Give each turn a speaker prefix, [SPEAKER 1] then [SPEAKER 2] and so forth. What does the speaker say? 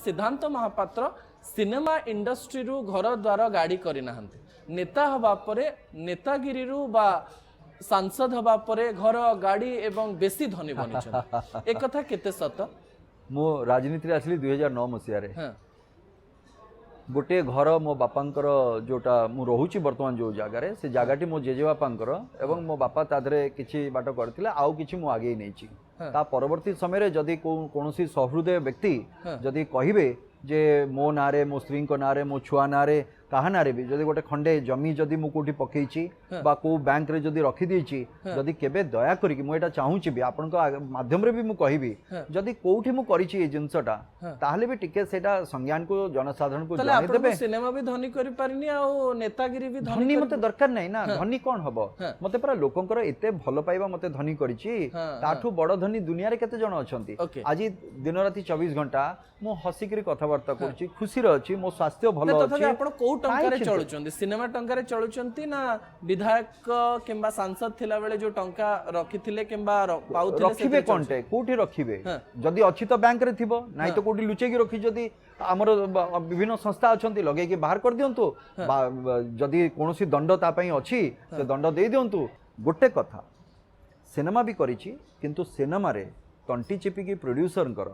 [SPEAKER 1] सिद्धांत Mahapatra cinema industry रु घर द्वार गाड़ी करना नेता हवा परे नेतागिरी रु बा सांसद हवा परे घर गाड़ी एवं बेसी धनी बनी एक कथा केते सत
[SPEAKER 2] मो राजनीति आसली 2009 मसीह
[SPEAKER 1] हाँ
[SPEAKER 2] गोटे घर मो बापांकर जोटा मु रोहुची वर्तमान जो जगार से जगहटी मो जेजेबापांकर एवं मो बापा तादरे किछि बाट करथिले आउ किछि मु आगे नेछि ता परवर्ती समय रे जदी कोनोसी सहृदय व्यक्ति जदी कहिबे जे मो नारे मो स्त्री को नारे मो छुआ नारे काहा नारे भी जदी गोटे खंडे जमी जदी मु कोठी पकेइछि बा को बैंक रे जदी रखी देछि जदी केबे दया करी कि मु एटा चाहूछि भी आपन को माध्यम रे भी मु कहिबी जदी कोठी मु करिछि ए जिंसटा ताहले भी टिके सेटा संज्ञान को जनसाधारण को जणाई देबे
[SPEAKER 1] सिनेमा भी धनी करि पारिनी आ नेतागिरी भी
[SPEAKER 2] धनी मते दरकार नै ना धनी कोन हबो मते परा लोकंकर एते भलो पाइबा मते धनी करिछि ताठू बड़ धनी दुनिया रे केते जण अछंती आज दिन राति 24 घंटा मु हसी करी कथा वार्ता करछि खुशी रे अछि मो स्वास्थ्य भलो अछि
[SPEAKER 1] आपण को टंकारे चलुचंती सिनेमा टंकारे चलुचंती ना विधायक किंबा सांसद थिला बेले जो टंका रखिथिले किंबा पाउथिले
[SPEAKER 2] रखिबे कोनटे कोठी रखिबे जदी अछि तो बैंक रे थिबो नाइ तो कोठी लुचै की रखि जदी हमर विभिन्न संस्था अछंती लगे की बाहर कर दियंतु जदी कोनोसी दंड ता पई अछि से दंड दे दियंतु गोटे कथा सिनेमा भी करिछि किंतु सिनेमा रे तंटी चिपी की प्रोड्यूसर कर